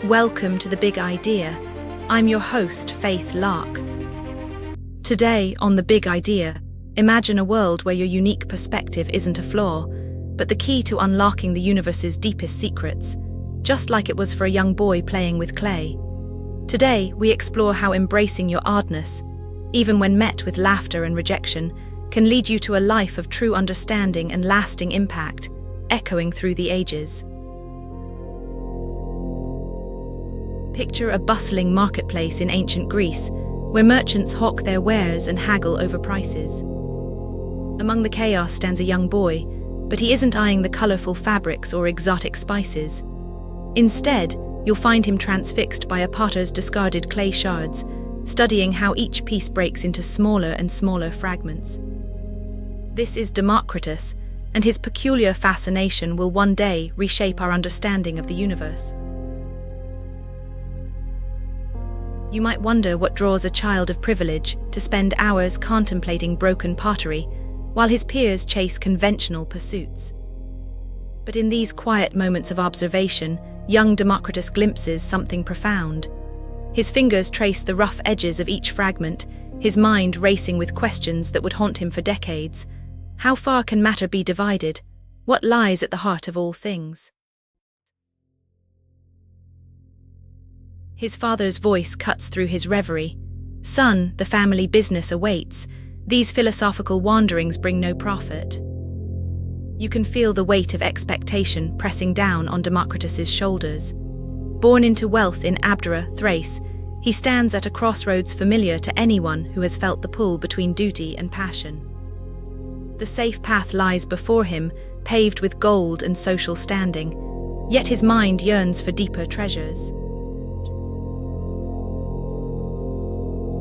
Welcome to The Big Idea. I'm your host, Faith Lark. Today, on The Big Idea, imagine a world where your unique perspective isn't a flaw, but the key to unlocking the universe's deepest secrets, just like it was for a young boy playing with clay. Today, we explore how embracing your oddness, even when met with laughter and rejection, can lead you to a life of true understanding and lasting impact, echoing through the ages. Picture a bustling marketplace in ancient Greece, where merchants hawk their wares and haggle over prices. Among the chaos stands a young boy, but he isn't eyeing the colorful fabrics or exotic spices. Instead, you'll find him transfixed by a potter's discarded clay shards, studying how each piece breaks into smaller and smaller fragments. This is Democritus, and his peculiar fascination will one day reshape our understanding of the universe. You might wonder what draws a child of privilege to spend hours contemplating broken pottery, while his peers chase conventional pursuits. But in these quiet moments of observation, young Democritus glimpses something profound. His fingers trace the rough edges of each fragment, his mind racing with questions that would haunt him for decades. How far can matter be divided? What lies at the heart of all things? His father's voice cuts through his reverie. "Son, the family business awaits. These philosophical wanderings bring no profit." You can feel the weight of expectation pressing down on Democritus's shoulders. Born into wealth in Abdera, Thrace, he stands at a crossroads familiar to anyone who has felt the pull between duty and passion. The safe path lies before him, paved with gold and social standing, yet his mind yearns for deeper treasures.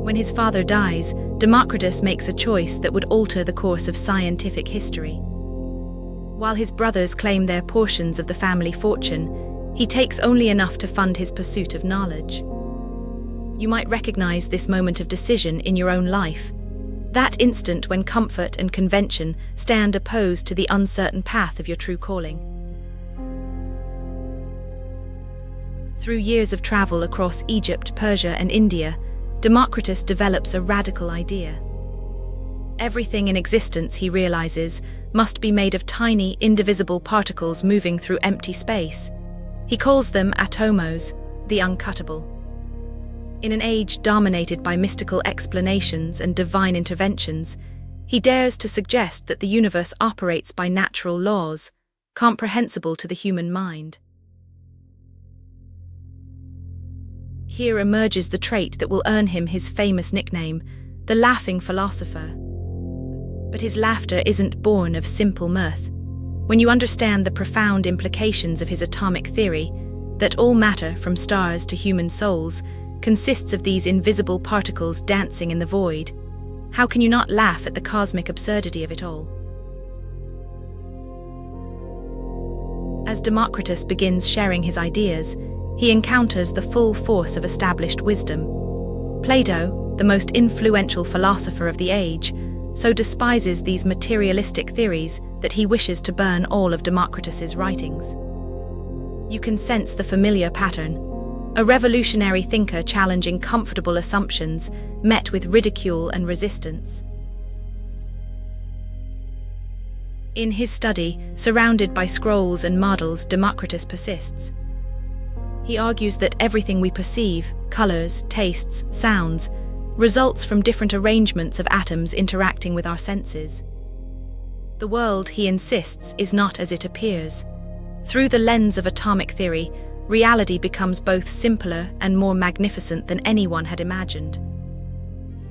When his father dies, Democritus makes a choice that would alter the course of scientific history. While his brothers claim their portions of the family fortune, he takes only enough to fund his pursuit of knowledge. You might recognize this moment of decision in your own life, that instant when comfort and convention stand opposed to the uncertain path of your true calling. Through years of travel across Egypt, Persia, and India, Democritus develops a radical idea. Everything in existence, he realizes, must be made of tiny, indivisible particles moving through empty space. He calls them atomos, the uncuttable. In an age dominated by mystical explanations and divine interventions, he dares to suggest that the universe operates by natural laws, comprehensible to the human mind. Here emerges the trait that will earn him his famous nickname, the laughing philosopher. But his laughter isn't born of simple mirth. When you understand the profound implications of his atomic theory, that all matter, from stars to human souls, consists of these invisible particles dancing in the void, how can you not laugh at the cosmic absurdity of it all? As Democritus begins sharing his ideas, he encounters the full force of established wisdom. Plato, the most influential philosopher of the age, so despises these materialistic theories that he wishes to burn all of Democritus's writings. You can sense the familiar pattern. A revolutionary thinker challenging comfortable assumptions, met with ridicule and resistance. In his study, surrounded by scrolls and models, Democritus persists. He argues that everything we perceive, colors, tastes, sounds, results from different arrangements of atoms interacting with our senses. The world, he insists, is not as it appears. Through the lens of atomic theory, reality becomes both simpler and more magnificent than anyone had imagined.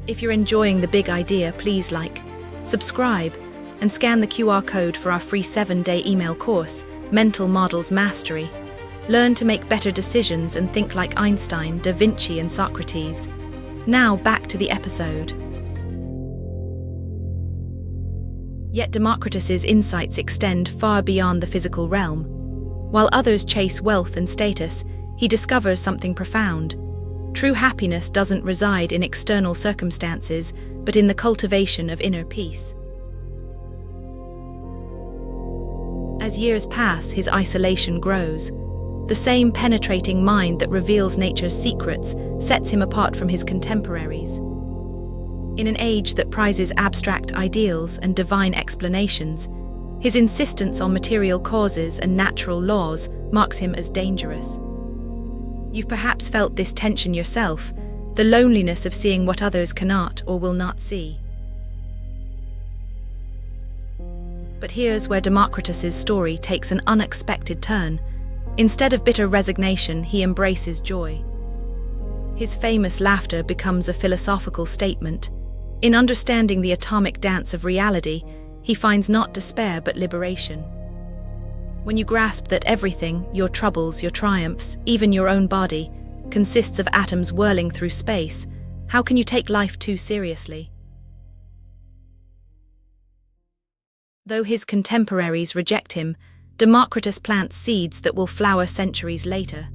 If you're enjoying The Big Idea, please like, subscribe, and scan the QR code for our free 7-day email course, Mental Models Mastery. Learn to make better decisions and think like Einstein, Da Vinci, and Socrates. Now back to the episode. Yet Democritus's insights extend far beyond the physical realm. While others chase wealth and status, he discovers something profound. True happiness doesn't reside in external circumstances, but in the cultivation of inner peace. As years pass, his isolation grows. the same penetrating mind that reveals nature's secrets sets him apart from his contemporaries. In an age that prizes abstract ideals and divine explanations, his insistence on material causes and natural laws marks him as dangerous. You've perhaps felt this tension yourself, the loneliness of seeing what others cannot or will not see. But here's where Democritus's story takes an unexpected turn. Instead of bitter resignation, he embraces joy. His famous laughter becomes a philosophical statement. In understanding the atomic dance of reality, he finds not despair but liberation. When you grasp that everything, your troubles, your triumphs, even your own body, consists of atoms whirling through space, how can you take life too seriously? Though his contemporaries reject him, Democritus plants seeds that will flower centuries later.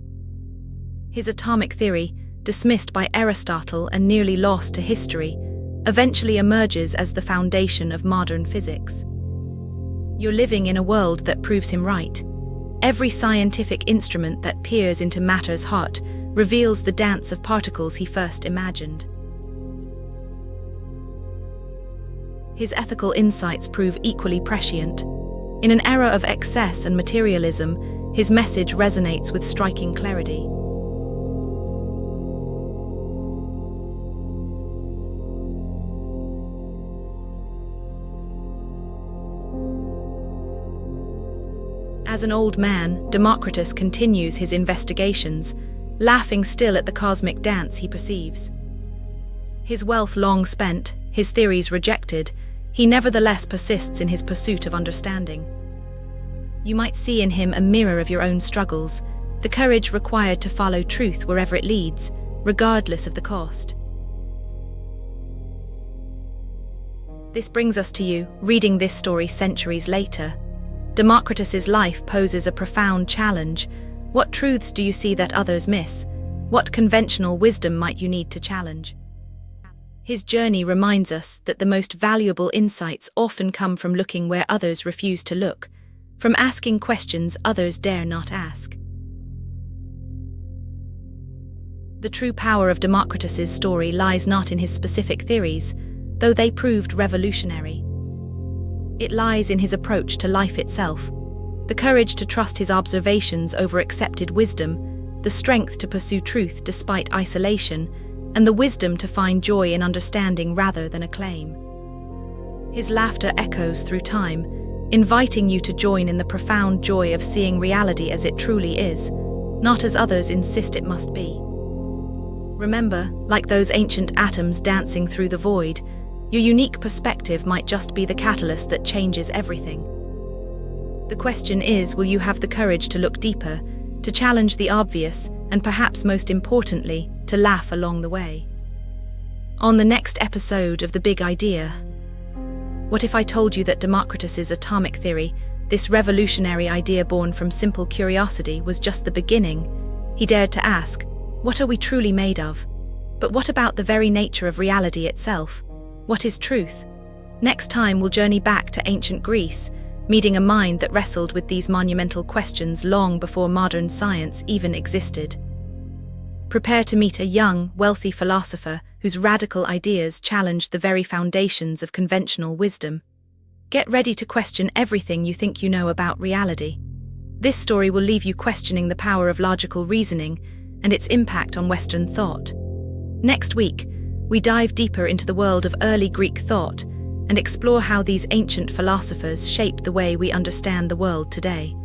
His atomic theory, dismissed by Aristotle and nearly lost to history, eventually emerges as the foundation of modern physics. You're living in a world that proves him right. Every scientific instrument that peers into matter's heart reveals the dance of particles he first imagined. His ethical insights prove equally prescient. In an era of excess and materialism, his message resonates with striking clarity. As an old man, Democritus continues his investigations, laughing still at the cosmic dance he perceives. His wealth long spent, his theories rejected, he nevertheless persists in his pursuit of understanding. You might see in him a mirror of your own struggles, the courage required to follow truth wherever it leads, regardless of the cost. This brings us to you, reading this story centuries later. Democritus's life poses a profound challenge. What truths do you see that others miss? What conventional wisdom might you need to challenge? His journey reminds us that the most valuable insights often come from looking where others refuse to look, from asking questions others dare not ask. The true power of Democritus's story lies not in his specific theories, though they proved revolutionary. It lies in his approach to life itself, the courage to trust his observations over accepted wisdom, the strength to pursue truth despite isolation, and the wisdom to find joy in understanding rather than acclaim. His laughter echoes through time, inviting you to join in the profound joy of seeing reality as it truly is, not as others insist it must be. Remember, like those ancient atoms dancing through the void, your unique perspective might just be the catalyst that changes everything. The question is, will you have the courage to look deeper, to challenge the obvious, and perhaps most importantly, to laugh along the way? On the next episode of The Big Idea, what if I told you that Democritus's atomic theory, this revolutionary idea born from simple curiosity, was just the beginning? He dared to ask, what are we truly made of? But what about the very nature of reality itself? What is truth? Next time we'll journey back to ancient Greece, meeting a mind that wrestled with these monumental questions long before modern science even existed. Prepare to meet a young, wealthy philosopher whose radical ideas challenge the very foundations of conventional wisdom. Get ready to question everything you think you know about reality. This story will leave you questioning the power of logical reasoning and its impact on Western thought. Next week, we dive deeper into the world of early Greek thought and explore how these ancient philosophers shaped the way we understand the world today.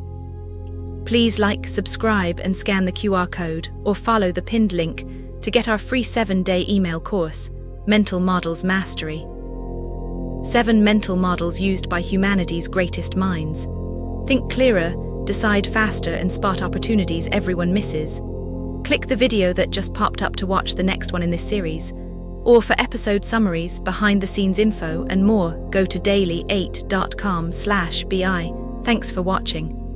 Please like, subscribe, and scan the QR code or follow the pinned link to get our free 7-day email course, Mental Models Mastery. 7 mental models used by humanity's greatest minds. Think clearer, decide faster, and spot opportunities everyone misses. Click the video that just popped up to watch the next one in this series. Or for episode summaries, behind-the-scenes info, and more, go to daily8.com/bi. Thanks for watching.